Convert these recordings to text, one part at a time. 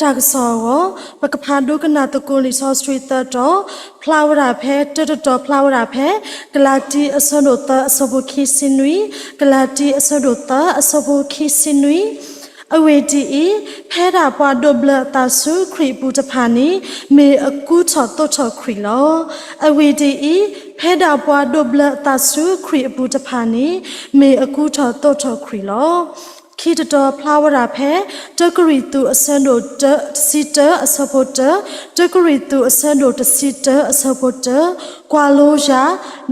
จากสาวปกพานดูกันนาตะโกลิซอสตรีตดอพลาวราเพตดอพลาวราเพกลาดีอสนุตอสบุคิสินุยกลาดีอสนุตอสบุคิสินุยอเวดีเพดาปวาดบลตาสุครีบูจพานีเมอกูชอตชอครีลอเวดีเพดาปวาดบลตาสุครีบูจพานีเมอกูชอตชอครีลคิดตัวพลาวราเพเจกริตุอเซนโดเจซิเตออสโปเตเจกริตุอเซนโดเตซิเตออสโปเตกวาโลยา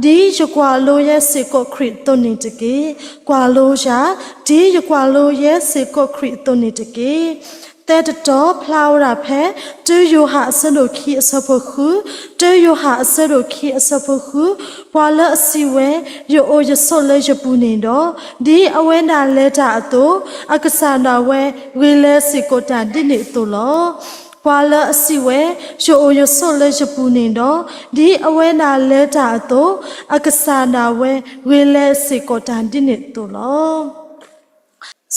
ดีจะกวาโลเยสิโกคริตนิตกีกวาโลยาดีจะกวาโลเยสิโกคริตนิตกีแต่ตัวพลาวราเพเจอยู่หาสนุขีอสโปคูเจอยู่หาสนุขีอสโปคูวาลสิเวโยโอยโซเลจปูนินโดดีอเวนาเลตาตัวอักษานาเววิเลสิโกตันดินิตัวลวาลสิเวโยโอยโซเลจปูนินโดดีอเวนาเลตาตัวอักษานาเววิเลสิโกตันดินิตัวล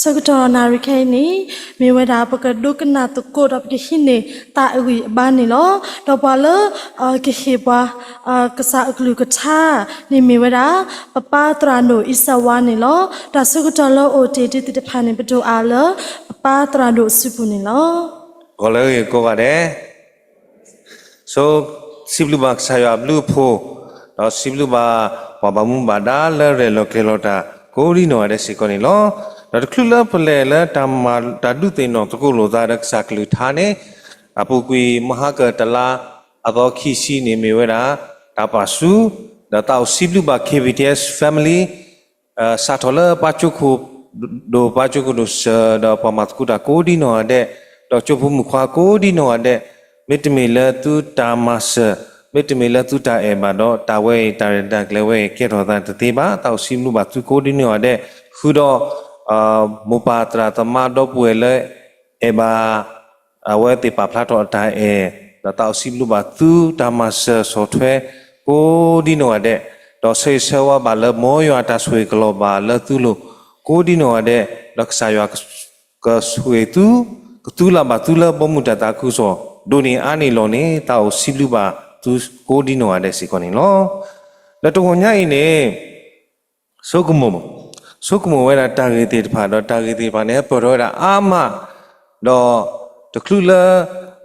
สกุตนาริเคนีมีเวลาประกาศดูกันนาตุกรับกิหินีตาอวิบ้านนี่ล้อดอกบอลกิหิบว่ากษาอกลุกชานี่มีเวลาป้าตราโนอิสวานี่ล้อแต่สกุตลโอเจติติพันในประตูอาเลป้าตราโนสิบุนี่ล้อก็เลยก็ว่าเด้โซสิบลูกสายอับลูกผู้แล้วสิบลูกว่าบามุบาดาเลเรโลเคโลตาโกรีโนอะไรสิคนนี้ล้อแต่คลุลเปล่าตามมาตัดดูเต็นนอตะกุโลตารักษาคลุธานีอาปุกุยมหากตลาอาตอคิซีเนมิเวราตาปัสสุดาตาสิบลูกKBTS family สัตว์ละปัจจุคุdoปัจจุคุดูดาปามัตกุดาโกดีโนอเดดอกจุบุมุขวาโกดีโนอเดมิตรเมลตุตามัสมิตรเมลตุตาเอบาดอตาเวตาเรดักเลเวเกตโรตาตติบาตาสิบลูกตุโกดีโนอเดคือดอมุปาตราตมาดบเวลเอบาเวติปาพลาตอตาเอแล้วตาสิบลูกตุตามัสโซทเวโกดีโนอเดดอกเซเซวาบาลโมยอตาสวยกลบาลตุลุโกดีโนอเดรักษายากสวยตุกตุลาบาตุลาบมุตตาคุโซดูนี่อานิโลนี่ตาสิบลูกตุโกดีโนอเดสิคนนี้ล้อแล้วตัวคนใหญ่เนี่ยโซกุโมสุขโมเวลาตาเกติผ่านตาเกติผ่านเนี่ยปรโรดาอามาดอตะคลุละ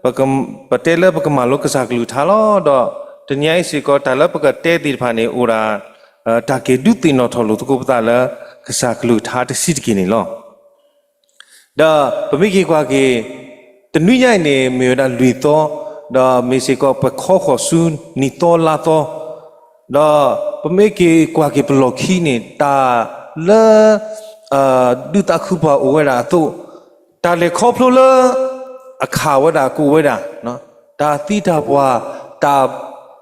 ปะกมปะเตละปะกมาลกสักลุทาลอดอตะญายสิก็ตาละปะกะเตติผ่านเนี่ยอุราตาเกดุตินอทอลุตะกุปตาละกสักลุทาตะสิตกินี่ลอดาปะมิกิกว่าเกตะนุญายเนี่ยมีเวลาลุยโตดาเมสิก็ปะขอขอซุนนิโตลาโตดาปะมิกิกว่าเกปลอคีเนี่ยตาเลดูตาคุปะโอเวดาตุตาเลคอพลุเลอขาวดากูเวดาเนาะตาตีตาบัวตา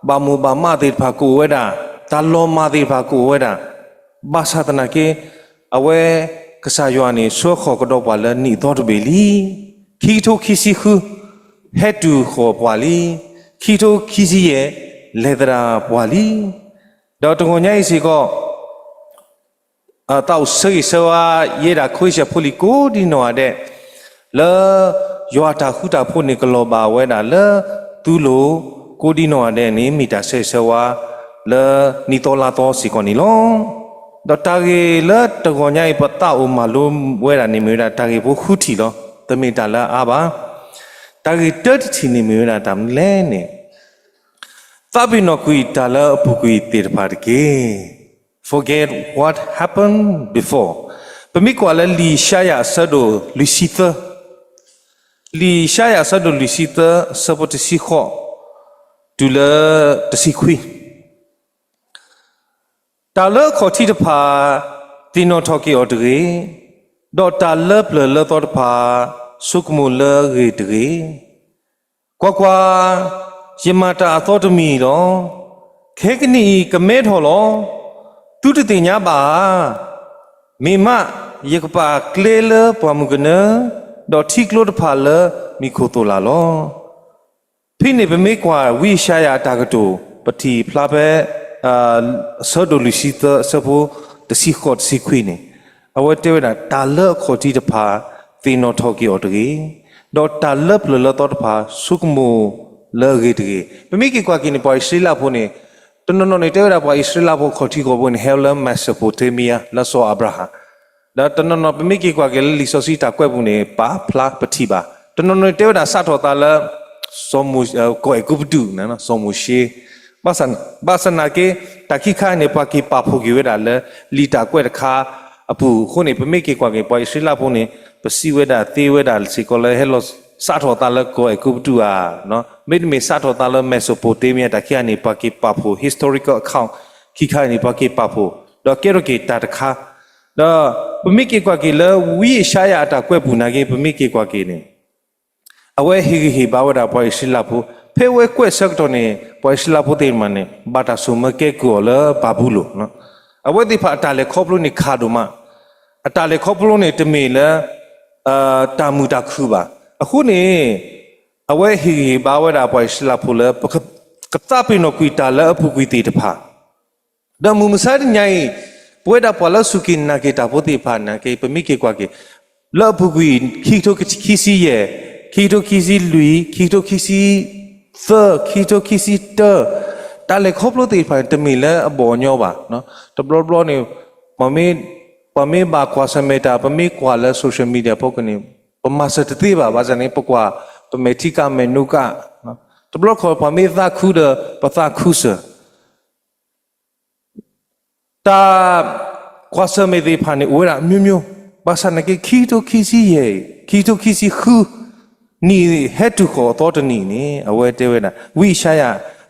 บามูบามาติพากูเวดาตาโลมาติพากูเวดาบาสาตนาเกอเวกษายานีสัวขอกระดกบาลนี่ตอดเบลีคีโตคีซิคุเฮตูขอบาลีคีโตคีซิเยเลดราบาลีดาวตงญ่สิก็ตาเสยสวาเยดาคุยเชพุลิโกดีโนอาเดเลยัวตาขุตาพูนิกโลบาเวดาเลตูโลโกดีโนอาเดนี่มีตาเสยสวาเลนิโตลาโตสิกอนิลงดตาเกเลตะกอนใหญ่ปะตาอุมาลุเวดานิมิดาตาเกบุขุติลอตะมิตาละอาบาตาเกเตตินิมิดาตามเลเนตาบินอกุยตาละปุกุยติรปาดเกForget what happened before. Pemikuala li shaya sado lucita. Li shaya sado lucita seperti sikho. Dula tersikui. Tala khoti depa tino toki odri. Do tala ple torpa sukmula ridri. Kwa yemata atotmi lo. Kekni kemet holo. ตุติญาบามีมะยกปาเคลเลปวามุกเนดอทิกโลดพาเลมีโคโตลาลอพี่นี่เป็นไม่กว่าวิชายาตากตูปฏิพลาเปสดลิสิตสบูตสิขอดสิควีนี่เอาไว้เทวดาตาเลขอที่จะพาตีนอทอกิออตรี တော့တာလပ်လတော့ဖာစုကမိုလေဂေတကေပမိကေကွာကိနေပေါ်စရီလာဖို့နေတနော်နေတဲရပေါ်စရီလာဖို့ခေါ်တီကိုဘုန်ဟဲလမ်မက်ဆိုပိုတေမီယာလဆောအဗရာဟာဒါတနော်ပမိကေကွာကေလီဆိုစီတာကွဲ့ဘူးနေပါဖလာပတိပါတနော်နေတဲရဆတ်တော်တာလစောမူကိုအကူပတူနော်စောမူရှေဘာစနာကေတခိခါနေပါကိပါဖို့ကေဝဒါလလီတာကွဲ့တခါအပူခုနေပမိကေကွာကေပေါ်စရီလာဖို့နေပစီဝဒါသေဝဒါစီကိုလေဟဲလောစာထောတာလကိုအကူတူအာနော်မိဒမီစာထောတာလမက်ဆိုပိုတေးမီယာတခိအနိပကိပဖို historical account ခိခိုင်နိပကိပဖိုတော့ကေရကေတာတခါတော့ပမိကေကွာကေလဝီရှာယာတာကွဲ့ပူနာကေပမိကေကွာကေနေအဝဲဟီဘာဝဒါပွိုင်ရှိလာဖို့ဖေဝဲကွဲ့ဆက်တော့နေပွိုင်ရှိလာဖို့တေးမနေဘာတာဆုမကေကိုလဘာဘူးလို့နော်အဝဲဒီဖာတာလေခေါပလို့နေခါဒိုမအတာလေခေါပလို့နေတမေလတာမူတာခုပါအခုနေအဝဲဟီဘာဝဒါပွိုင်စလာဖူလပကတပိနိုကွီတာလအပူကွီတီတဖာဒမူမဆာဒညိုင်ပွေဒါပလဆုကိနာကေတာပိုတိဖာနာကေပမိကေကွာကေလပူကွီခီတိုခီစီယေခီတိုခီစီလူခီတိုခီစီသခီတိုခီစီတာလေခေါပလို့တီဖာတမီလအဘောညောပါနော်တဘလဘလနေမမေဘာကွာစမေတာပမေကွာလဆိုရှယ်မီဒီယာပုတ်ကနေပမာစတတိပါဘာဇနေပကွာပမေတိကမေနုကနော်တဘလခေါ်ပမေသာခုဒပသခုစတာကွာစမေဒီဖာနေဝရမြမျိုးဘာစနကေခီတိုခီစီယေခီတိုခီစီခူနီဟက်တူခေါ်တော်တနီနေအဝဲတဲဝဲတာဝိရှာယ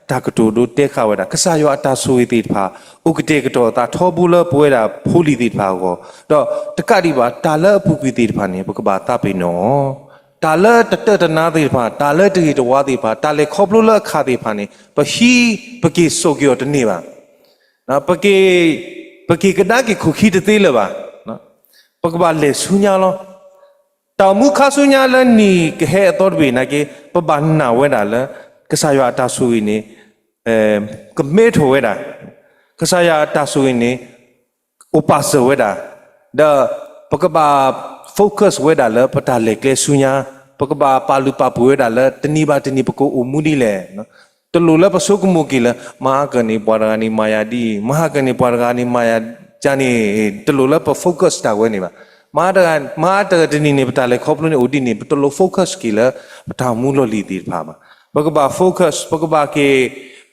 ဒါကတူတို့တဲခဝဲတာကဆာယောအတာဆွေတိဖာဥကတေကတော်တာထောဘူးလပွဲတာဖိုးလီတိဖာကိုတော့တကတိပါတာလအပူကွီတိဖာနေပကဘာတပိနောတာလတတနာတိဖာတာလတေတဝါတိဖာတာလေခေါပလို့လခါတိဖာနေပဟီပကေဆိုကျော်တနေပါနော်ပကေကဒါကေခုခီတသေးလပါနော်ပကဘာလေဆူညာလောတောင်မူခါဆူညာလနီကဟဲအတော်ဘေနာကေပဘာနာဝဲတာလကဆာယောအတာဆွေနေကမေထိုဝဲတာကဆာယာတာဆွေနေဥပစဝဲတာဒါပကဘာ focus ဝဲတာလပတာလေကလေဆုညာပကဘာပါလူပပဝဲတာလတနိဘာတနိပကိုအမှုဒီလေနော်တလူလပဆုကမှုကီလမဟာကနေပွာရဂာနီမာယာဒီမဟာကနေပွာရဂာနီမာယာဂျာနီတလူလပ focus တာဝဲနေပါမဟာတတနိနေပတာလေခေါပလို့နေဥဒီနေတလူ focus ကီလပတာမှုလို့လီတီဖာမှာပကဘာ focus ပကဘာကေ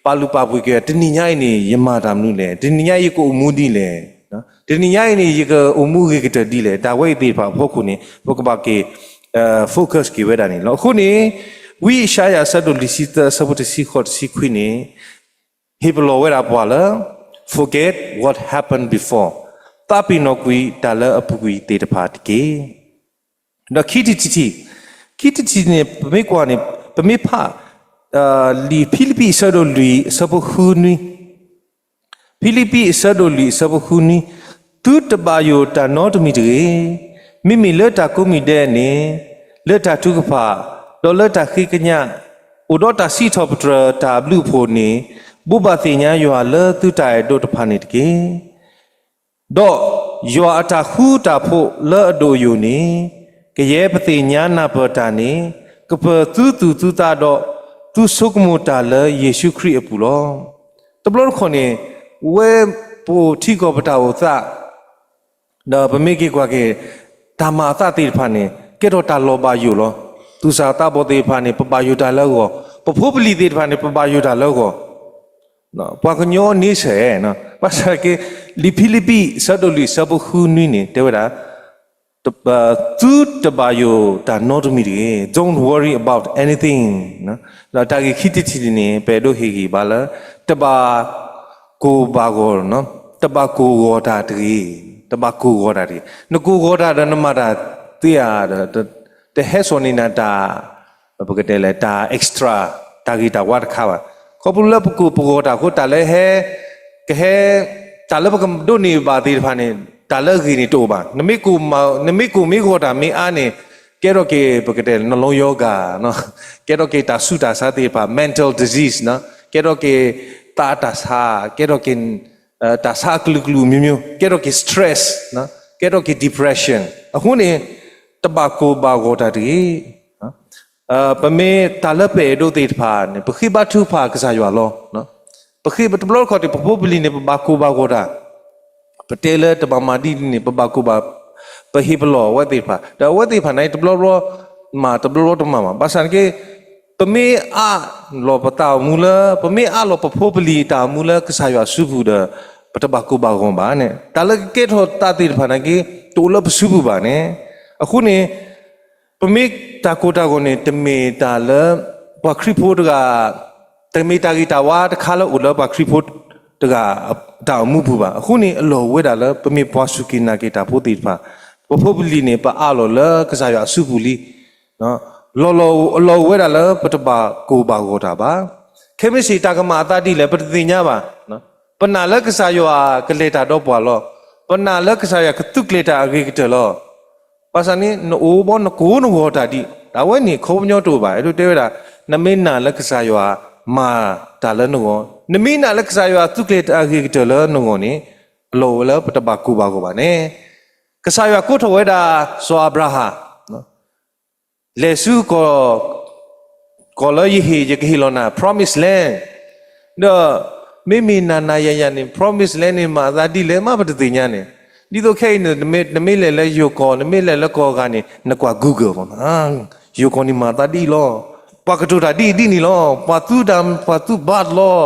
ပါလူပါပွေကတနိညာနေယမတာမနုလေတနိညာယေကိုအမှုဒီလေနော်တနိညာနေယေကိုအမှုကေကတဒီလေဒါဝဲတိဖာဖို့ခုနေပကဘာကေ focus ကေဝဲတာနေလောခုနေဝိရှာယာဆတ်ဒိုလီစီတာဆဘတ်စီခေါ်စီခွိနေဟေဘလောဝဲတာပွာလာ forget what happened before တာပီနိုကွီတာလအပူကွီတေတဖာတကေနော်ခိတီနေပမေကွာနေပမေဖာလီဖိလိပ္ပိဆဒိုလီဆဘခုနီဖိလိပ္ပိဆဒိုလီဆဘခုနီတူတဘာယိုတာနောတမီတေမိမိလက်တာကုမီတဲ့နေလက်တာထုကဖာဒေါ်လက်တာခိကညာဥဒေါတာစီထောပထရာတာဘလူဖိုနေဘူဘာတိညာယောလတူတိုင်ဒိုတဖာနေတကေဒေါ်ယောအတာခူတာဖို့လဲ့အဒိုယိုနေကရဲပတိညာနာပတာနေကပတူတာတော့သူဆုကမူတာလေယေရှုခရစ်အပူလောတဘလခွန်နေဝဲပိုထီကောပတာဝသဒါဗမေကေကွာကေဓမ္မာသတိဖာနေကေတော့တာလောပါယူလောသူစာတဘောတေဖာနေပပယူတာလောကိုပဖိုးပလီတေဖာနေပပယူတာလောကိုနော်ပွားကညောနေဆဲနော်ပါစကေလီဖိလိပ္ပိဆဒိုလီဆဘခုနွိနေတေဝဒါသူတဘာယိုဒါနောတမီဒီ don't worry about anything နော်ဒါတာဂီခိတိတိနေပေဒိုဟီဂီဘာလာတဘာကိုဘာဂောနော်တဘာကိုဂောတာတီတဘာကိုဂောတာတီနကိုဂောတာဒနမတာတေးရတဲ့ဟဲဆိုနေနာတာဘကတဲ့လေတာ extra တာဂီတာဝတ်ခါပါခေါပူလပကိုပဂောတာကိုတာလေဟဲကဟဲတာလပကဒိုနေပါတီဖာနေတာလဂီနီတိုပါနမိကူမိခေါ်တာမင်းအားနေကဲတော့ကေပကတဲ့နှလုံးယောဂါနော်ကဲတော့ကေတာဆုတာစားတဲ့ပါ mental disease နော်ကဲတော့ကေတာစားကဲတော့ကေတာစားကလူမျိုးကဲတော့ကေ stress နော်ကဲတော့ကေ depression အခုနေတဘာကိုဘာဂောတာတီနော် ปะเมตาละเปโดติดพาเนี่ยปะคิบัตุพากษายอลอเนาะปะคิบัตบลอขอติปะโพบลีเนี่ยปะบากูบาโกดาปะเตเลตะบามาดีเนี่ยปะบากูบาปะฮิบลอวะติดพาแต่วะติดพาไหนตบลอมาตบลอตมาบาสันเกปะเมอะลอปะตามูละปะเมอะลอปะโพบลีตามูละกษายอสุบูดะปะตะบากูบาโกบาเนี่ยตาละเกทอตาติดพานะเกตูละปะสุบูบาเนี่ยအခုနေပမိတာကိုတာကိုနေတမေတာလဘခရိဖို့တကတမေတာဂီတာဝါတခါလောဥလဘခရိဖို့တကတာမှုဘူးပါအခုနေအလောဝဲတာလပမိဘွားစုကိနာကေတာဖို့တိပါပဖို့ပလီနေပအလောလကစားရစုဘူးလီနော်လောအလောဝဲတာလပတပါကိုပါကိုတာပါခေမရှိတာကမာတာတိလေပတတိညာပါနော်ပနာလကစားရကလေတာတော့ပွာလောပနာလကစားရကတုကလေတာအဂေကတလောပါစနီနိုဘောနကိုနဝတာဒီဒါဝဲနေခေါညောတူပါအဲ့လိုတဲရတာနမေနာလက္ခစာယောမာတာလနောနမေနာလက္ခစာယောသူကလေတာဂေတလနောနေအလောလပတဘကူပါကိုပါနေကစာယောကိုထဝဲတာဆိုအဗရာဟာနော်လေစုကိုလယဟေဂျကေဟီလောနာ promise land တော့မေမီနာနာယယနေ promise land နေမှာသာတိလဲမပတတိညာနေဒီတော့ခဲနေနမေလေယောကောနမေလေကောကနေနကွာ Google ပေါ့နော်ယောကောနီမာတာဒီလောပကတူတာဒီနီလောပတူဒမ်ပတူဘတ်လော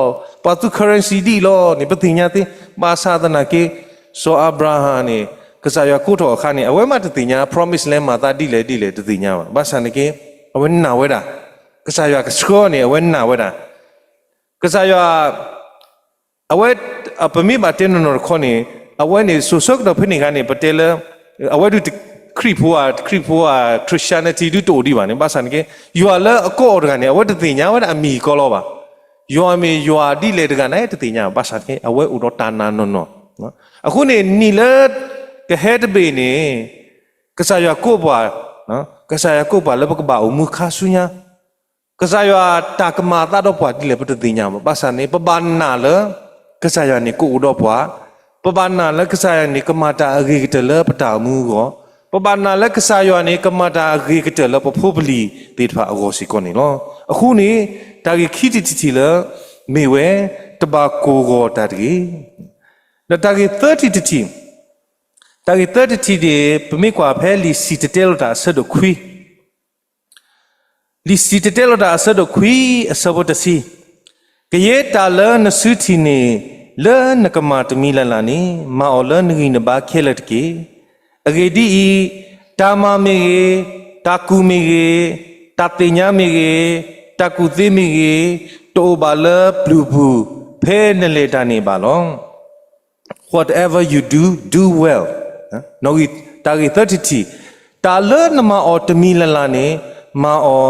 ပတူ currency ဒီလောနေပတိညာတိမာသာဒနာကေဆိုအဗရာဟာနေကစားရကုထောခါနေအဝဲမတတိညာ promise land မာတာဒီလေတတိညာပါဘာစနေကေအဝဲနာဝဲတာကစားရကစကောနေအဝဲနာဝဲတာကစားရအဝဲပမိမတဲနော်ခေါနေအဝဲနေဆိုဆုတ်တော့ဖိနေကနေပတဲလအဝဲတို့ခရိဖိုးခရစ်ယာန်တီတို့တိုဒီပါနေပါစံကေယူအလအကောတကနေအဝဲတသိညာဝဲအမီကောလောပါယူအမီယူအဒီလေတကနေတသိညာပါစံကေအဝဲဥတော့တာနာနော်အခုနေနီလကဟဲတပေနေကစားရကိုပွားနော်ကစားရကိုပွားလဘကဘာအမှုခါဆုညာကစားရတာကမာတာတော့ပွားဒီလေပတသိညာပါစံနေပပနာလကစားရနေကိုဥတော့ပွားပပနာလကစားရနေကမာတာအဂေကတလပတာမှုကောပပနာလကစားရနေကမာတာအဂေကတလပဖို့ပလီတေဖာအဂောစီကောနေလောအခုနေတာဂီခိတီလမေဝဲတဘာကိုကောတာတီတာဂီ30တီတာဂီ30တီဒီပမေကွာဖဲလီစီတတဲလတာဆဒခွီလီစီတတဲလတာဆဒခွီအစဘတစီကယေတာလနဆုတီနေလဲနကမာတမီလလာနေမောလနဂိနဘာခဲလက်ကေအဂေဒီတာမမေကေတာကူမေကေတာတိညာမေကေတာကူသိမေကေတိုဘာလဘလူဘူးဖဲနလေတာနေပါလော whatever you do well နော်ဂီတာဂီ30တာလနမအော်တမီလလာနေမော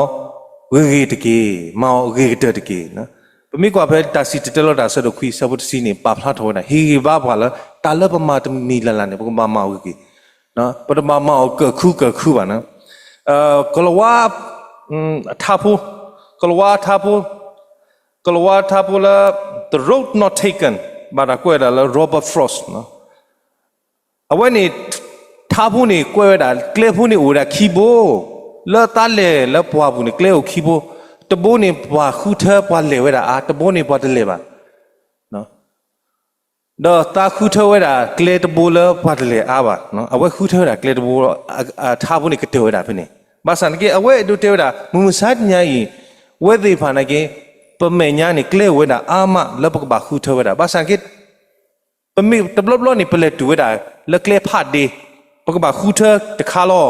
ဝေဂေတကေမောဂေတတကေနော်ပမိကွာဖဲတာစီတလောတာဆဒခွီဆဘတ်စီနေပါဖလာထောနာဟီဘာဘာလာတာလပမာတမီလလာနေပကမမောကေနော်ပတမမောကခုပါနော်ကလဝါထာဖူကလဝါထာဖူလာ the road not taken ဘာဒါကွဲတာလ Robert Frost နော်အဝဲနေထာဖူနေကွဲတာကလေဖူနေဦးတာခီဘိုလာတလေလပွားဘူးနေကလေကိုခီဘိုတဘိုးနေပွားခုထဲပွားလေဝဲတာတဘိုးနေပွားတလေပါနော်တော့တာခုထဲဝဲတာကလေတဘိုးလပွားတလေအားပါနော်အဝဲခုထဲဝဲတာကလေတဘိုးထားဘူးနေကတဲဝဲတာဖိနေဘာစံကေအဝဲဒုတဲဝဲတာမူမဆတ်ညာကြီးဝဲသေးဖာနေကေပမေညာနေကလေဝဲတာအာမလပကဘာခုထဲဝဲတာဘာစံကေပမေတဘလဘလနေပလက်တူဝဲတာလကလေဖတ်ဒီပကဘာခုထဲတခါလော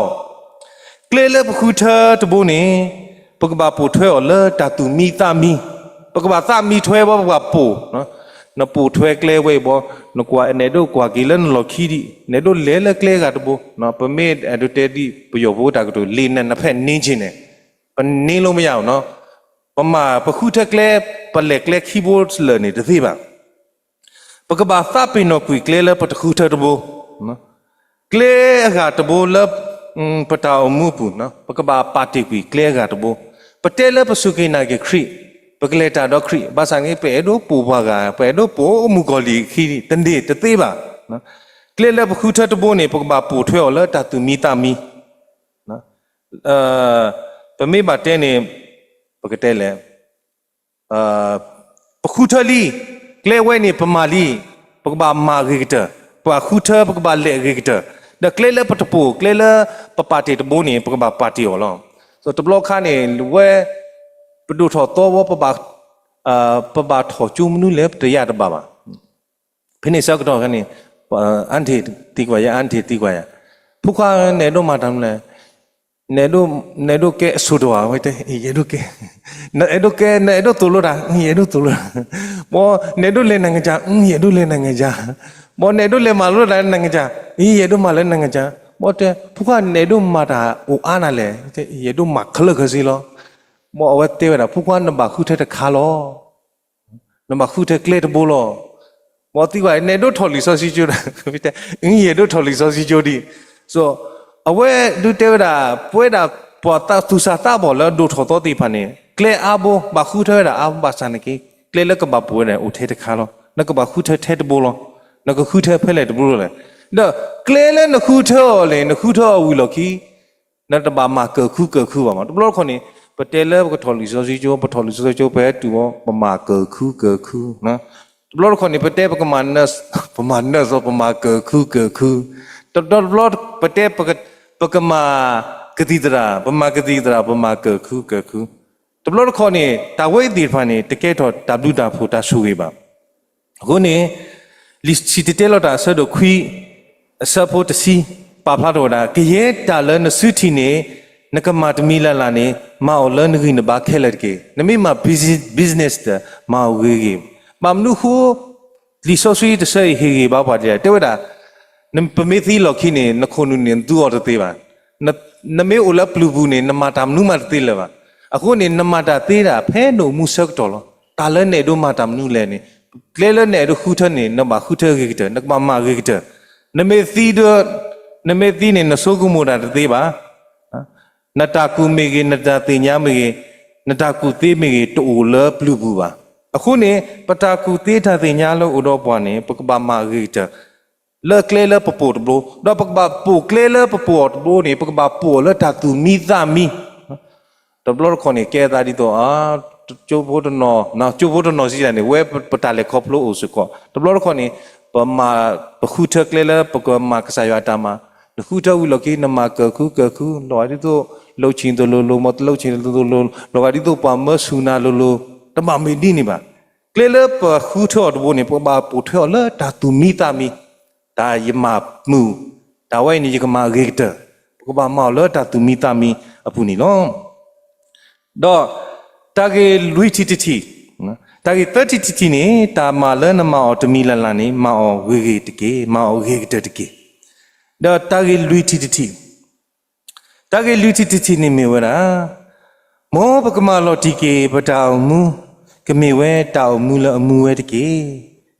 ကလေလပခုထဲတဘိုးနေပကဘာပိုထွဲော်လတာတူမီတာမီပကဘာသမီထွဲဘောပကဘာပိုနော်နပူထွဲကလဲဝဲဘောနကွာအနေတို့ကွာကီလန်လော်ခီဒီနေတို့လဲလဲကလဲကတဘောနော်ပမေအဒိုတဲဒီပယောဘောတာကတို့လေနဲ့နှစ်ဖက်နင်းချင်းနေပနင်းလို့မရအောင်နော်ပမာပခုထက်ကလဲပလက်ကလဲခီဘိုးလနေတသေးပါပကဘာသပင်နော်ကွီကလဲလဲပတခုထတဘောနော်ကလဲအကတဘောလပတာအမှုပူနော်ပကဘာပါတီကွီကလဲကတဘောပတဲလပစုကိနာကေခရီပကလေတာတော့ခရီဘာဆိုင်ငေပဲတို့ပူဘွားကပဲတို့ပိုအမှုကောလီခီတန်ဒီတသေးပါနော်ကလေလပခုထတဘိုးနေပကဘာပူထွဲော်လတာသူမီတာမီနော်ပ ပမေပါတဲနေပကတဲလေပခုထလီကလေဝဲနေပမာလီပကဘာမာဂီကတပခုထပကဘာလေဂီကတဒကလေလပတပူကလေလပပါတီတဘိုးနေပကဘာပါတီော်လောဆိုတဘလောခါနေလူဝဲပဒုထောတော့ဝပဘာပဘာထောချူမနုလေတရတဘာပါဖိနေဆောက်တော့ခနေအန်တီတီကွာရအန်တီတီကွာရဖုခါနေတော့မတမ်းလဲနေတို့ကဲဆူတော့ဝဲတဲ့ရေတို့ကဲနေတို့တူလို့တာရေတို့တူလို့ဘောနေတို့လည်းနိုင်ငံကြရေတို့လည်းနိုင်ငံကြဘောနေတို့လည်းမလို့လည်းနိုင်ငံကြရေတို့မလည်းနိုင်ငံကြဘောတဲ့ဖုကနေတို့မတာဟိုအားနာလေရေတို့မခလခစီလောဘောအဝဲတဲဝဲတာဖုကနဘခုတဲ့ခါလောနဘခုတဲ့ကလေတဘောလောဘောတိဝဲနေတို့ထော်လီဆောစီကျိုးတာဖြစ်တဲ့ရေတို့ထော်လီဆောစီကျိုးဒီဆိုအဝဲဒုတေဝတာပွဲတာပေါ်တာသူစာတာဘောလဒုထောတော်တိဖာနေကလေအဘောဘခုထဲတာအဘဘာစနကေကလေလကဘပွဲနေဦးထဲတခါလောနကဘခုထဲထဲတဘောလောနကခုထဲဖဲလေတဘောလောလေဒါကလေလေနခုထဲလေနခုထဲဝီလောခီနတဘာမကခုပါမတဘလောခွန်နေပတဲလေကထော်လီစောစီချိုပထော်လီစောစီချိုပဲတူဘောပမာကခုနော်တဘလောခွန်နေပတဲပကမနတ်ပမာနတ်ဆိုပမာကခုတဘလောပတဲပကမာကတိဒရာပမာကတိဒရာပမာကခုတဘလို့ခေါ်နေတာဝိဒီဖာနေတကယ်တော့တဘလူတာဖိုတာဆူဝေပါအခုနေလစ်ချီတဲလတာဆဒခွီဆပ်ဖို့တစီပါဖလာတော့တာကရဲတာလနစုတီနေနကမာတမီလာလာနေမောလနဂိနဘာခဲလက်ကေနမိမ business တမောဝေကေမမနုခုလီဆိုဆွီတဆေဟေကေဘာပါတဲ့တဲဝတာနပမေသီလောခိနေနခုနုနေတူအော်တေပါနမေအိုလပလူဘူးနေနမတာမနုမတေလပါအခုနေနမတာသေးတာဖဲနိုမှုဆက်တော်လောတာလဲနေတို့မတာမနုလဲနေကလဲလဲနေတို့ခုထနေနမခုထကေကတနကမမကေကတနမေသီဒနမေသီနေနဆိုကုမိုတာတေပါနတာကူမေကေနတာတင်ညာမေကေနတာကူသေးမေကေတူလပလူဘူးပါအခုနေပတာကူသေးတာတင်ညာလို့ဥတော်ပွားနေပကပမကေကတเลกเลเลปปอดบลูดอปกบาปูกเลเลปปอดบลูนี่ปกบาปูเลตาตูมีซามีตบลอคนนี่แกตาดิโตจูโบดนอนะจูโบดนอสิเนี่ยเวปตาเลคอปโลอุสกอตบลอคนนี่ปมาปคูเทกเลเลปกมากษายาตามาคูเทวิโลกีนมาเกคูลอยดิโตโลชินโตโลมอตโลชินโตโลลอยดิโตปามสุนาโลตมาเมดีนี่บาเกเลเลปคูเทอดบนี่ปกบาปูเทอเลตาตูมีตามีตายมามูตาไว้นี่จะมาเกตเตอร์ก็บ่ามาแล้วตาตุมีตามีอปุนี่ล้อดอตาเกลุยทินะตาเกตทินี่ตามาแล้วนะมาออตมีละนี่มาออเวเกตเกมาออเกตเกดอตาเกลุยทิตาเกลุยทินี่มีเวลาโมปกมาลอติเกปะตามูกะมีเวตามูละมูเวตเก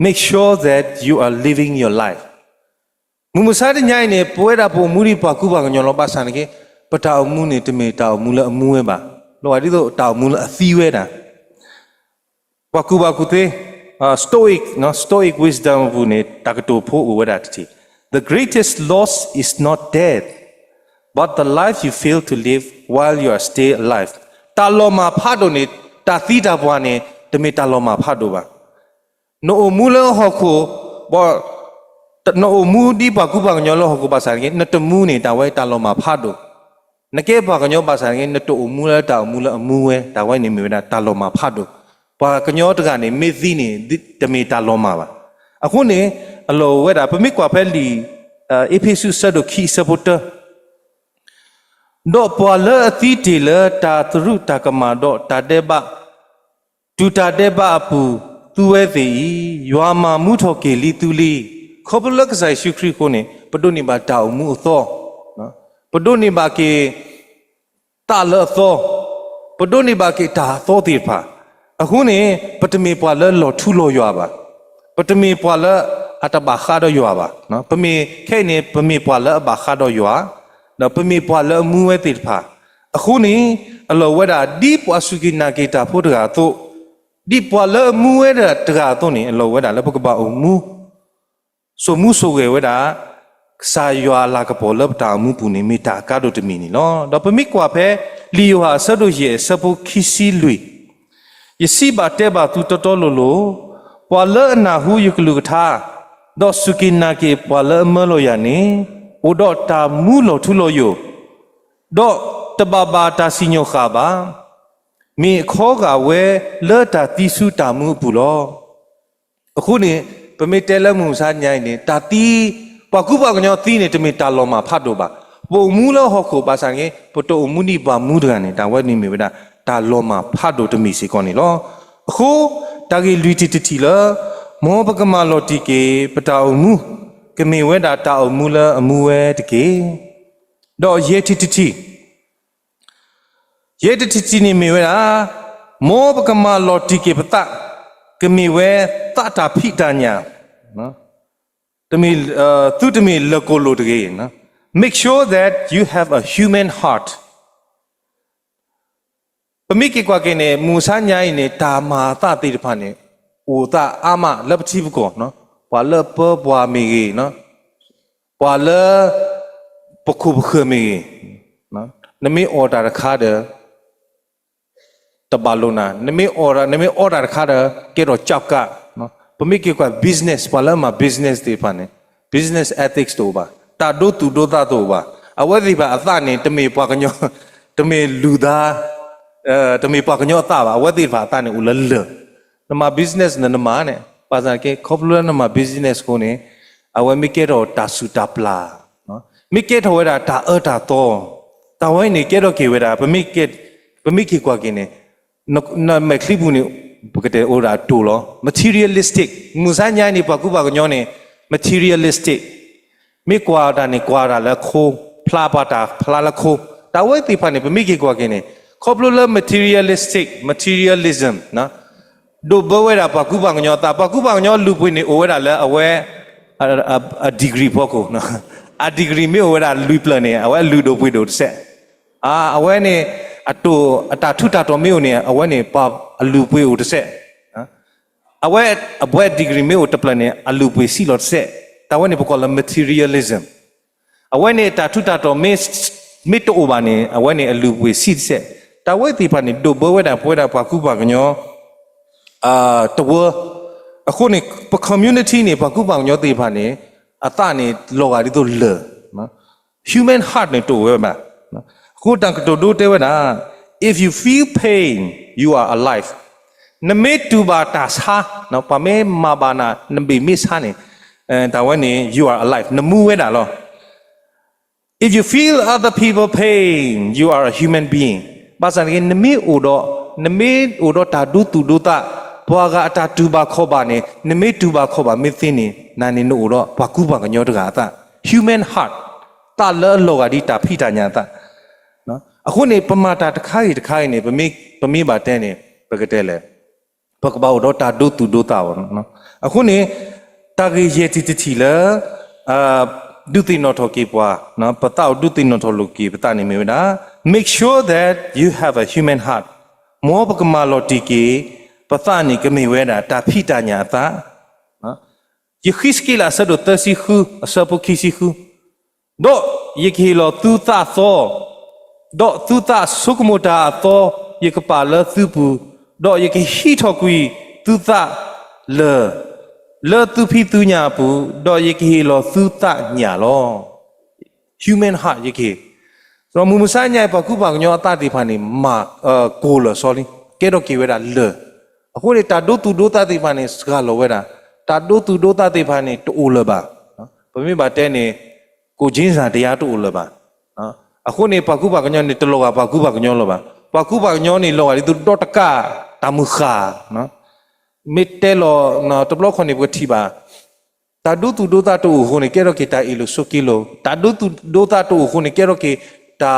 make sure that you are living your lifeมุมุสาดิญายเนี่ยป่วยดาปูมูริปากุบากญอลอปาสานเกปะตามูเนี่ยตะเมตามูละมูเวบาลอดิโตตามูละอซีเวดาปากุบากุเตstoic wisdom บุเนี่ยตากะโตโพอุเวดาติ the greatest loss is not death but the life you fail to live while you are still alive ตาลอมาพาโดเนี่ยตาตีตาบวาเนี่ยตะเมตาลอมาพาโดบาโนมูลฮอโคบ่โนมูดีปากุบากญอลฮอโคบาสานเกนตมูนี่ตาไว้ตาลอมาพาโดนเกบากญอบาสานเกนตโอมูละตามูละมูเวตาไว้นี่มีเวลาตาลอมาพาโดปากญอตกะนี่เมซีนี่ตะเมตาลอมาบาအခုနေအလောဝဲတာပမိကွာဖဲလီအေဖေဆုဆတ်ဒိုခီဆပ်ပေါ်တာဒေါ်ပွာလအတိတီလတာသရုတာကမာဒေါ်တာတေဘတူတာတေဘအပူသူဝဲစီယွာမာမှုထော်ကေလီတူလီခေါပလကဆိုင်ရှုခရီကိုနေပဒုန်ဘာတာအမှုအသောနော်ပဒုန်ဘာကေတာလအသောပဒုန်ဘာကေတာသောတိဖာအခုနေပတမေပွာလလောထူလောယွာပါပတမေပွာလအတဘာခါတော့ယွာပါနော်ပမေခဲနေပမေပွာလဘာခါတော့ယွာနော်ပမေပွာလမူဝဲတိဖာအခုနေအလောဝဲတာဒီပွာစုကိနာကေတာဖို့တကာတော့ဒီပွာလမူဝဲတာတကာတော့နေအလောဝဲတာလည်းပကပအုံမူဆိုမှုဆိုကေဝဲတာစာယွာလာကပေါ်လပ်တာမှုပူနေမိတာကတော့တမီနီနော်တော့ပမိကွာဖဲ လီယိုဟာဆတ်တို့ရဲ့စပုခီစီလွေယစီဘာတဲဘာသူတတော်လိုလိုပွာလနာဟုယကလူကထာဒေါ်စုကိနာကေပွာလမလိုယာနေအိုဒေါ်တာမူလိုထူလိုယိုဒေါ်တဘာဘာတာစီညိုခါဘာမေခောကဝဲလောတာတိစုတာမှုဘူးလောအခုနေပမေတဲလမှုစားညိုင်းနေတာတီပကုပကညောတီနေတမေတာလောမှာဖတ်တော့ပါပုံမူလောဟောခုပါဆိုင်ပတိုမူနိပါမူဒရနေတာဝဲနေမိဝဒတာလောမှာဖတ်တော့တမီစီကောနေလောအခုတာဂီလူတီတီလာမောပကမလောတီကေပတာအမှုကမေဝဲတာတာအမှုလအမှုဝဲတကေတော့ယေတီတီယေတတိနေမေဝဲမောပကမလောတိကေပတကမေဝဲတတာဖိတညာနော်တမီသူတမီလကိုလိုတကေနော် make sure that you have a human heart ပမိကေကွာကေနေမူဆာညာရင်နေတာမာတတိတဖာနေအိုတာအာမလပတိဘကောနော်ဘွာလပဘွာမီကေနော်ဘွာလပခုဘခမီနော်နမေအော်တာခါတဲ့တဘလုံးနာနမေအော်ရာခါရကေရောချပ်ကနော်ပမိကေက business ပါလာမှာ business တွေဖာနေ business ethics တို့ပါတာဒိုတူဒိုတာတို့ပါအဝဲဒီပါအသနေတမေပွားကညောတမေလူသားတမေပွားကညောတာပါအဝဲဒီပါအသနေဦးလလနမ business နမနဲ့ပါစားကေခေါပလနမ business ကိုနေအဝဲမိကေရောတာဆူတာပလာနော်မိကေထောဝဲတာတာအတာတော့တာဝဲနေကေရောကေဝဲတာပမိကေကွာကေနေna me klibu ni bukete ora tulo materialistic musanya ni paku ba gnyo ne materialistic me kwada ni kwada la kho phla pata phla la kho ta wai ti pha ni pemi ki kwa ke ne khoplo la materialism na do bo we da paku ba gnyo lu pui ni o we da la awe a degree poko na a degree me o we da lu plan ni awe lu do pui do set awe ni ato atatu tato me ne awe ne pa alu pui o set awe abwe degree me o ta plan ne alu pui si lot set ta we ne poko la materialism awe ne tatu tato me to ba ne awe ne alu pui si set ta we ti pa ne do bo we da pwe da pa ku ba gnyo to woအခုနေ community နေပါကူပါညောသေးပါနေအတနေလောကရီတို့လေနော် human heart နေတို့ဝဲမှာနော်အခုတန်ကတိုတို့တဲဝဲတာ if you feel pain you are alive နမေတူပါတာစာနော်ပမေမာဘာနာနဘေမစ်ဟာနေတာဝဲနေ you are alive နမူဝဲတာလော if you feel other people pain you are a human being ဘာသာနေနမေအိုတော့တာဒူတူဒူတာဘွာကအတာတူပါခေါ်ပါနေနမေတူပါခေါ်ပါမသိနေနာနေနို့တော့ဘွာကူပါကညောတကအတာ human heart တာလောကဒီတာဖိတာညာတာနော်အခုနေပမာတာတစ်ခါကြီးနေပမေပါတဲနေပကတဲ့လေဘကဘောတော့တာဒုတူဒုတာဘောနော်အခုနေတာကြီးရဲ့တီလာဒုတိနောထောကေပွားနော်ပတောက်ဒုတိနောထောလူကေပတနေမေဝနာ make sure that you have a human heart မောပကမာလောတီကေပသနိကမေဝဲတာတာဖိတညာတာနော်ယခိစကီလာဆဒတစီခုအစပုခိစီခုဒေါယခိလောသူသသောဒေါသူသဆုကမတာသောယကပါလသူပူဒေါယခိဟိထောကွီသူသလေသူဖိသူညာပူဒေါယခိလောသူသညာလော human heart ယခိဆိုမူမစညာပကုပကညောအတတိဖာနေမာကိုလ sorry ကဲတော့ကေဝဲတာလေအခုနေတာဒုတူဒုတာတိဖာနေစကားလောဝဲတာတာဒုတူဒုတာတိဖာနေတူလပါနော်ဗမေပါတဲနေကိုချင်းစာတရားတူလပါနော်အခုနေပကုပကညောနေတလောကပကုပကညောလောပါပကုပကညောနေလောကဒီတူတော့တကတာမခါနော်မေတဲလောနော်တဘလောခွန်နေပတိပါတာဒုတူဒုတာတူခုနေကဲတော့ကေတာအီလိုဆိုကီလိုတာဒုတူဒုတာတူခုနေကဲတော့ကေတာ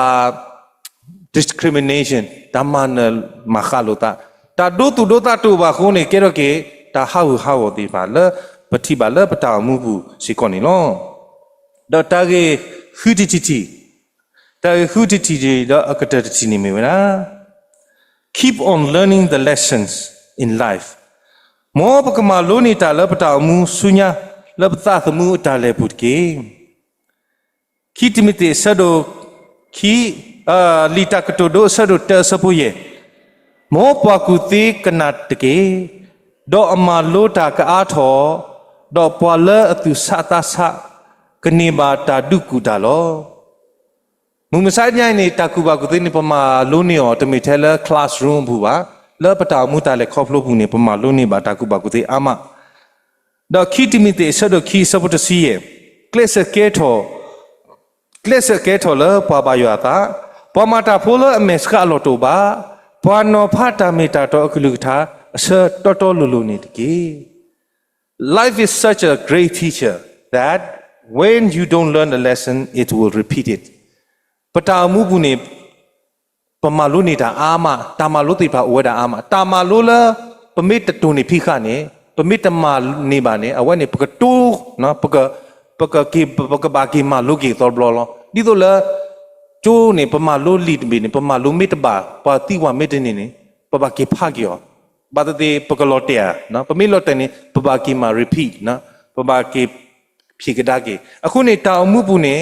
discrimination တာမန်မခါလိုတာဒုတူဒုတာတူပါခုနေကဲတော့ကေတာဟာဝဒီပါလပတိပါလပတာမှုဘူးစီကောနေလောတော့တာကေခူတီတီတာခူတီတီတော့အကတတီနေမေဝနာ keep on learning the lessons in life မောပကမာလိုနေတာလပတာမှုဆုညာလပတာသမှုတာလေပုတ်ကေခိတမီတေဆဒိုခိ lì ta cái đồ sơ đồ tơ sơ bùi mô bò cụ tí cái nát kì đó mà lô ta cái á thọ đó bò lơ từ sa ta sa cái nì bà ta đu cụ ta lo mùng sai nhai này ta cụ bà cụ tí nì bà mà lô nì ở tụi mình thấy là classroom bùa lơ bà ta mu ta lệ khóc lô bùa nì bà mà lô nì bà ta cụ bà cụ tí ama đó khi tụi mình thấy sơ đồ khi sơ bùa ta xì class kế thọ lơ bà bà yo ta bà mà ta phô lơ mẹ ska lô tô bà bà nó phát ta mẹ ta đó cái lực thà sơ to to lulu nì kì life is such a great teacher that when you don't learn a lesson it will repeat it ပတာမှုဘူးနေပမာလို့နေတာအာမတာမာလို့တိပါဝဲတာအာမတာမာလို့လားပမိတတုန်နေဖိခနေပမိတမာနေပါနေအဝဲနေပကတူနော်ပကကေပကဘာကေမာလို့ကေတော်ဘလောလောဒီတော့လားကျိုးနေပမာလို့လီတဘီနေပမာလို့မိတပါပါတိဝမိတနေနေပဘာကေဖာကေယောဘာတေပကလောတေနော်ပမိလောတေနေပဘာကေမာ repeat နော်ပဘာကေဖြေကဒါကေအခုနေတာမှုဘူးနေ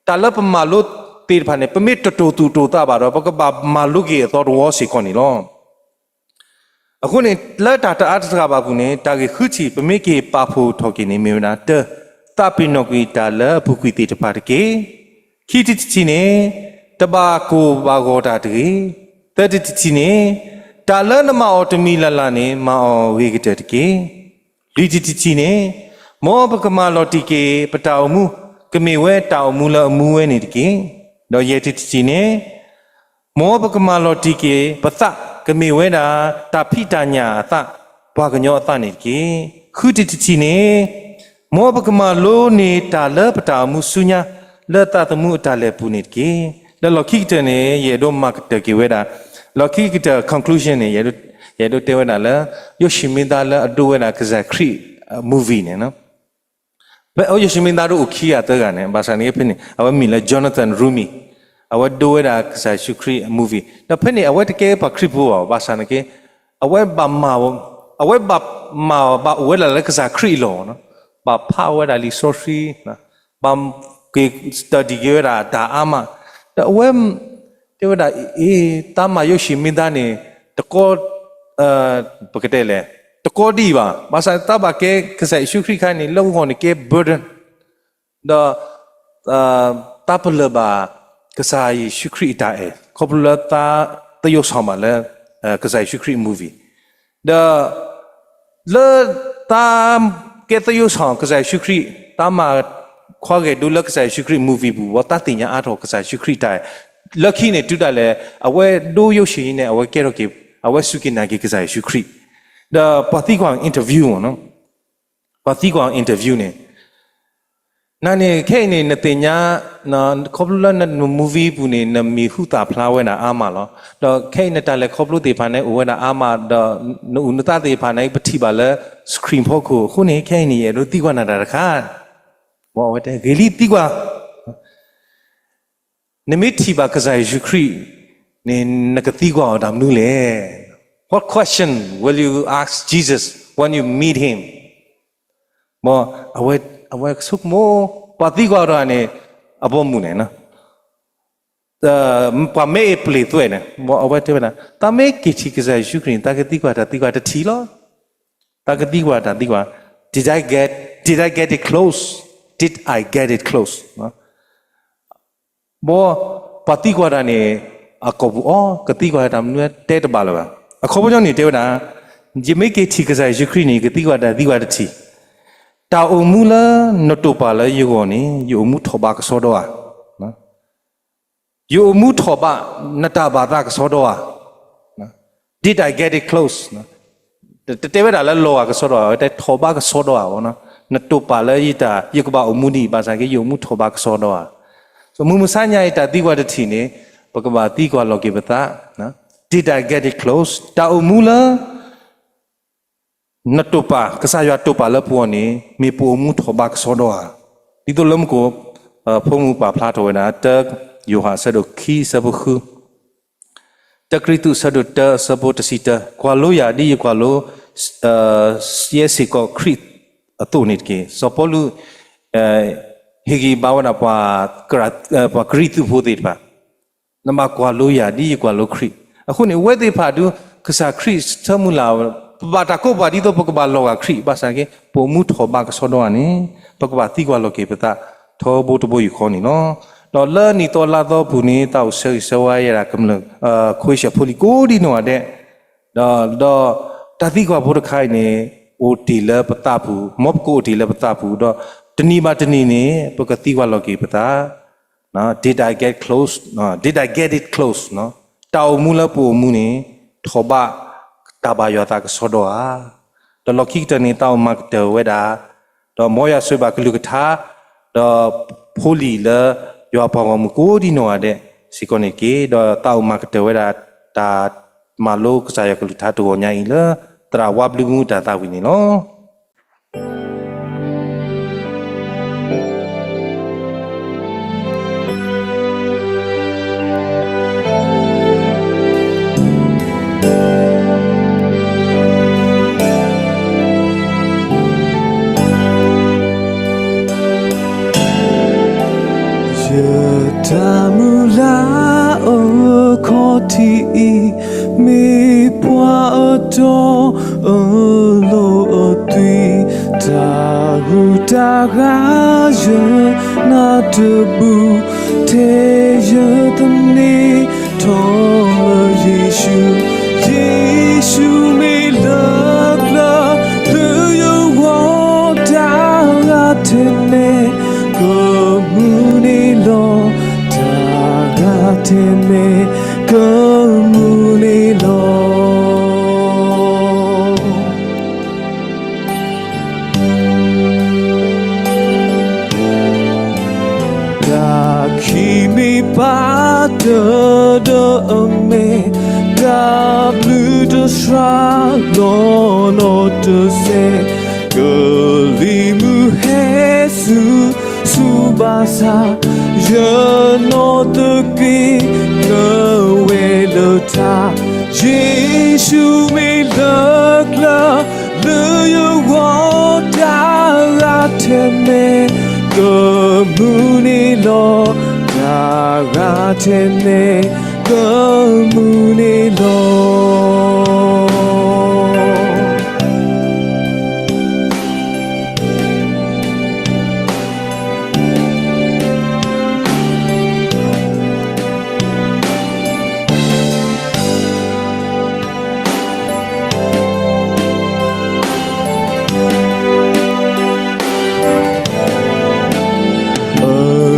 တာလပမာလို့ตีผ่านเนี่ยประมิตรตัวตูตาบาร์เพราะก็บามาลุกีตัวรัวสิคนนี่ล้อအခုနေလက်တာတအားတကားပါဘူးနေတာကြီးခုချီပမိကေပါဖို့ထော်ကိနေမြေနာတတပိနောကွီတာလဘုကွီတီတပါတကေခိတိချီနေတဘာကိုဘာဂောတာတကေတတိချီနေတာလနမအော်တမီလလနေမအော်ဝေကတတကေလီတိချီနေမောပကမာလော်တီကေပတောင်မှုကမေဝဲတောင်မူလအမှုဝဲနေတကေတော့ယေတိချီနေမောပကမာလော်တီကေပသကမေဝဲတာတာဖိတညာအသဘွားကညောအသနေကေခုတိချီနေမောပကမာလိုနေတာလပတာမှုဆုညာလတတမှုအတလည်းပူနေကေလော်ခိတနေယေဒိုမတ်တကေဝဲတာလော်ခိတ conclusion နေယေဒိုတေဝဲတာလယိုရှိမင်းသားလအဒိုဝဲတာကဇခရီ movie နေနော်ဘယ်အိုယရှိမင်းသားတို့အခီရတဲ့ကနေဘာသာနေဖြစ်နေအဝမီလာဂျောနာသန်ရူမီအဝဒိုဝဲတာကဇရှုခရီ movie တော့ဖြစ်နေအဝတကယ်ပါခရီဘောဘာသာနေကေအဝဘာမာအဝဘာဝဲလာကဇခရီလောနော်ဘာဖာဝဲတာလီဆိုဖီနော်ဘာကေစတဒီရတာဒါအမတော့ဝဲတေဝတာအေးတာမယိုရှိမင်းသားနေတကောပကတဲ့လေတကောဒီပါဘာသာတဘာကေကဇရှုခရီခိုင်းနေလုံးဟောနေကေ burden တော့တာပလဘာကစားရရှုခရီတာအဲခေါပလတာတယုဆောင်မလဲကစားရှုခရီ movie ဒါလေတာကေတယုဆောင်ကစားရှုခရီတာမခွာကေဒုလကစားရှုခရီ movie ဘူးဝတတိညာအားတော့ကစားရှုခရီတာ lucky နဲ့တူတယ်လေအဝဲဒိုးရုပ်ရှင်နဲ့အဝဲကဲတော့ကေအဝဲစုကိနာကေကစားရှုခရီဒါပါတိကွန် interview နော်ပါတိကွန် interview နဲ့နာနေခဲနေနတင်ညာနော်ခေါပလူလန movie ဘူးနေနမီဟုတာဖလာဝဲနာအာမလောတော့ခဲနေတလည်းခေါပလူတေဖာနေဝဲနာအာမတော့နုနတတေဖာနေပတိပါလဲ screen ဖို့ခုနေခဲနေရလို့တိကွာနာတာတခါဘောဝဲတဲ့ဂေလီတိကွာနမီတီပါကစားယူခရီနေနကတိကွာဒါမနူလေ What question will you ask Jesus when you meet him မောအဝဲဆုမောပါတိကွာတော့နေအပေါ်မှုနေနော်ပမေပလီသွဲနေမောအဝဲတဲ့နာတမေကိချီကစားယူခရင်တကတိကွာတတီလောတကတိကွာတတိကွာ Did I get it close Did I get it close နော်ဘောပါတိကွာတာနေအကောဘူးအော်ကတိကွာတာမနွဲတဲတပါလားအခေါ်ဘောကြောင့်နေတဲတာဂျမေကေချီကစားယူခရီနေကတိကွာတာတိကွာတချီတာအုံမူလာနတိုပါလာယေကိုနေယုံမှုထောပါကစောတော့နော်ယုံမှုထောပါနတာဘာသာကစောတော့နော် Did I get it close နော်တဲဝဲတာလဲလောကစောတော့တဲထောပါကစောတော့ဘောနော်နတိုပါလာယတာယေကဘာအုံမူဒီဘာသာကေယုံမှုထောပါကစောတော့ဆိုမူမဆညာယတာတိကွာတချီနေပကဘာတိကွာလောကေပတာနော် Did I get it close တာအုံမူလာနတုပါကစားရတုပါလပွန်နေမေပူမှုထဘကစောတော့ဒီတော့လမ်ကိုဖုံမှုပါဖလာတော်နာတက်ယောဟာဆဒိုခီဆဘခုတကရီတုဆဒိုတဆဘတစီတကွာလိုယာဒီကွာလိုယေစီကိုခရစ်အတုန်စ်ကေစပလူဟေဂီဘာဝနာပါကရတ်ပါခရီတုဖို့တေပါ နမကွာလို့ရဒီကွာလို့ခရီအခုနေဝဲသေးဖာတူခစားခရီသမှုလာဘာတာကိုဘာဒီတော့ပကဘာလောကခရီဘာစားကေပုံမှုထောဘာကဆောတော့အနေပကဘာတိကွာလောကေပတာထောဘုတ်ဘုယူခေါနေနော်တော့လဲနီတော်လာတော့ဘူးနေတော့ဆွေဝါရတာကမလခွေးချဖိုလီကိုဒီနော်တဲ့တော့တတိကွာဘုဒ္ဓခိုင်နေအိုတီလပတာဘူးမော့ကိုတီလပတာဘူးတော့တနီမတနီနေပကတိကွာလောကေပတာနော် did I get close နော် did I get it close နော်တောက်မှုလပူမှုနေထောဘာတဘာယောတာကဆောတော့တော့လောကိတနေတောက်မတ်တဝဲတာတော့မောရဆွေပါကလူကထားတော့ဖိုလီလာယောပါမကိုဒီနော်တဲ့စီကိုနေကေတော့တောက်မတ်တဝဲတာတာမာလိုကစားရကလူထားတော့ညာရင်လာတရာဝဘလူမှုတာတာဝင်းနေနော်Tamula o koti me pwa do o lo o tui ta hu ta ga je na de bu te je tne to Yeshu me love love the you want down to me Komuni lo Teme komuni lo Da kimi pa do me da blue to shra no to say Golimu Hesu subasa Je know the king will ta Yeshu me look the you want out me Komuni lo me Komuni lo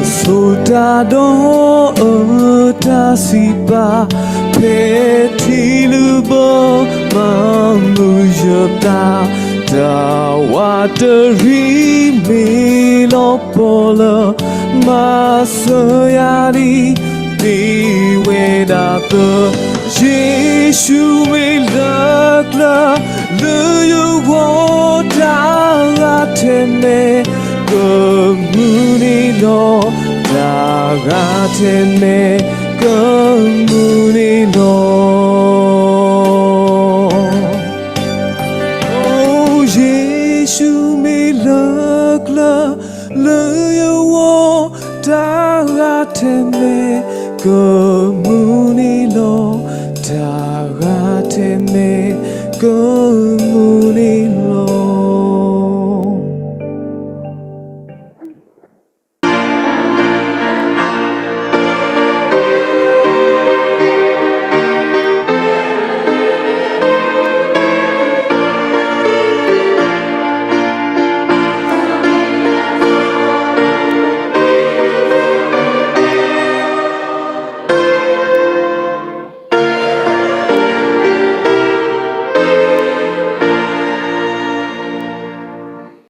Soda do ta sipa peti lubo mamu jota da wateri me lo polo masayari ni weda to Yeshu me lakla lu you want out me Komuni lo Dagatene Komuni lo Oh Yeshu me lakla Luya wo Dagatene Komuni lo Dagatene Komuni